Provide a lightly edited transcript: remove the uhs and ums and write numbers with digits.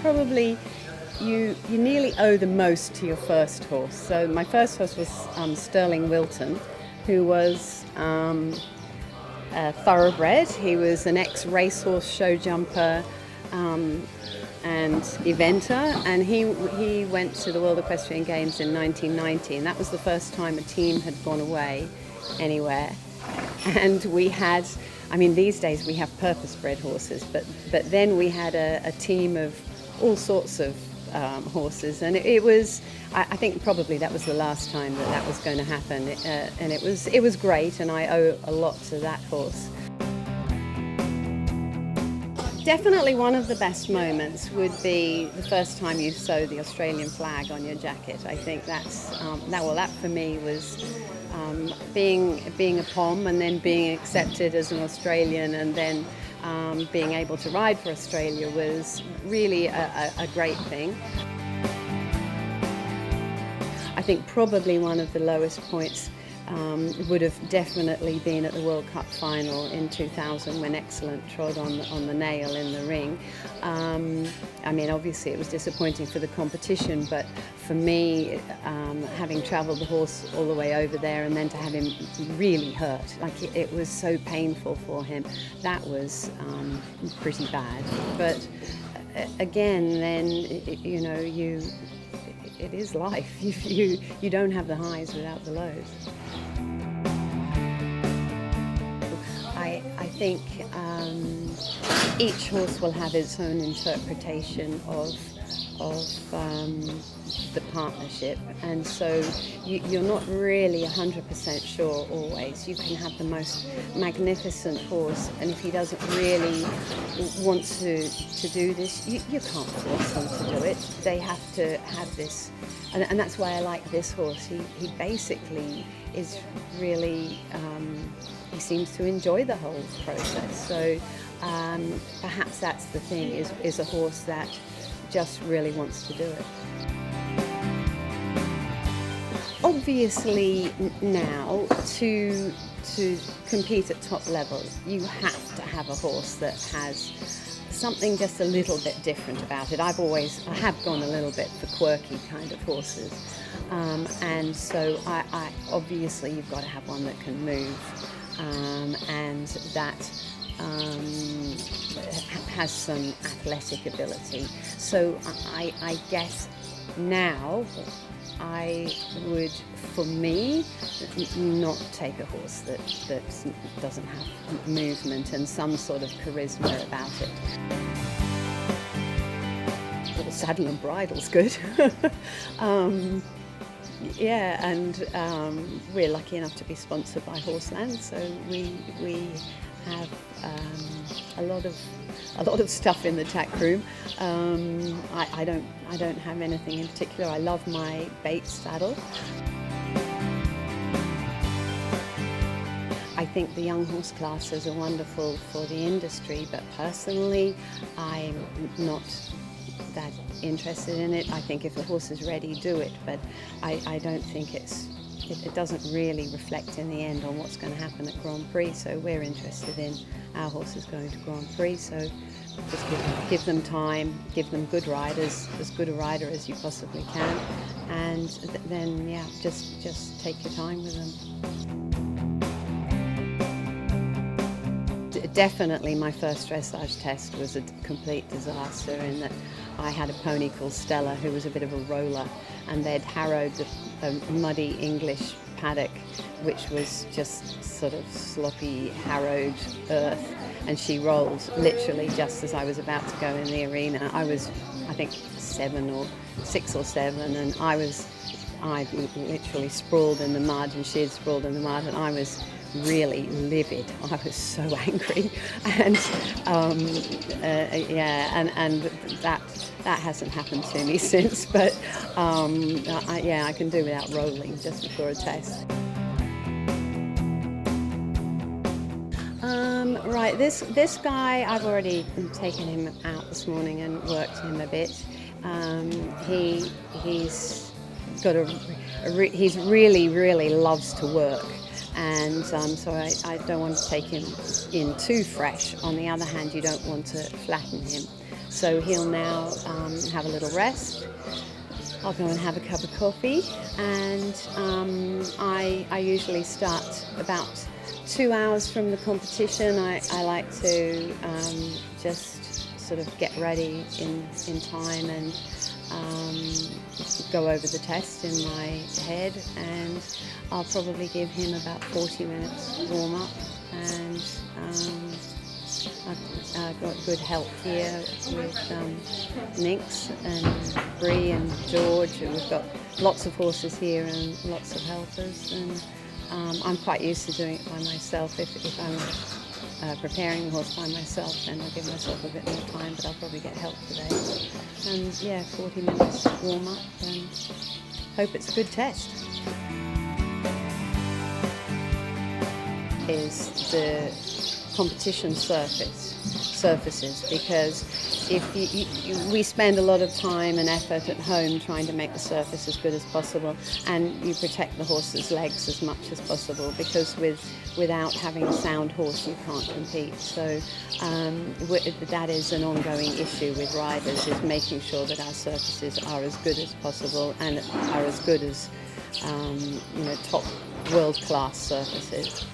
Probably you nearly owe the most to your first horse. So my first horse was Sterling Wilton, who was a thoroughbred. He was an ex-racehorse show jumper and eventer, and he went to the World Equestrian Games in 1990, and that was the first time a team had gone away anywhere. And we had, I mean, these days we have purpose-bred horses, but then we had a team of all sorts of horses, and it was, I think probably that was the last time that was going to happen, and it was great, and I owe a lot to that horse. Definitely one of the best moments would be the first time you sew the Australian flag on your jacket. I think that for me was being a Pom and then being accepted as an Australian, and then being able to ride for Australia was really a great thing. I think probably one of the lowest points would have definitely been at the World Cup final in 2000 when Excellent trod on the nail in the ring. I mean, obviously it was disappointing for the competition, but for me, having travelled the horse all the way over there and then to have him really hurt, like it was so painful for him, that was pretty bad. But again, then, you know, it is life. You don't have the highs without the lows. I think each horse will have its own interpretation of the partnership, and so you're not really 100% sure always. You can have the most magnificent horse, and if he doesn't really want to do this, you can't force them to do it. They have to have this, and that's why I like this horse. He basically is really, he seems to enjoy the whole process. So perhaps that's the thing, is a horse that just really wants to do it. Obviously now, to compete at top level, you have to have a horse that has something just a little bit different about it. I have gone a little bit for quirky kind of horses, and so I obviously you've got to have one that can move, and that has some athletic ability. So I guess now I would, for me, not take a horse that doesn't have movement and some sort of charisma about it. Well, saddle and bridle's good. Yeah, and we're lucky enough to be sponsored by Horseland, so we have a lot of stuff in the tack room. I don't have anything in particular. I love my Bates saddle. I think the young horse classes are wonderful for the industry, but personally, I'm not that interested in it. I think if the horse is ready, do it, but I don't think it doesn't really reflect in the end on what's going to happen at Grand Prix. So we're interested in our horses going to Grand Prix, so just give them time, give them good riders, as good a rider as you possibly can, and then yeah, just take your time with them. Definitely my first dressage test was a complete disaster in that I had a pony called Stella who was a bit of a roller, and they'd harrowed a muddy English paddock which was just sort of sloppy, harrowed earth, and she rolled literally just as I was about to go in the arena. I was, I think, 6 or 7, and I literally sprawled in the mud, and she had sprawled in the mud, and I was really livid. I was so angry, and and that hasn't happened to me since. But I can do without rolling just before a test. Right, this guy, I've already taken him out this morning and worked him a bit. He's got he's really loves to work, and so I don't want to take him in too fresh. On the other hand, you don't want to flatten him. So he'll now have a little rest. I'll go and have a cup of coffee, and I usually start about 2 hours from the competition. I like to just sort of get ready in time and go over the test in my head, and I'll probably give him about 40 minutes warm up, and I've got good help here with Nix and Bree and George, and we've got lots of horses here and lots of helpers, and I'm quite used to doing it by myself. If I'm preparing the horse by myself, then I'll give myself a bit more time, but I'll probably get help today. And yeah, 40 minutes warm up, and hope it's a good test. Is the competition surfaces, because if we spend a lot of time and effort at home trying to make the surface as good as possible, and you protect the horse's legs as much as possible, because without having a sound horse you can't compete. So that is an ongoing issue with riders, is making sure that our surfaces are as good as possible and are as good as top world-class surfaces.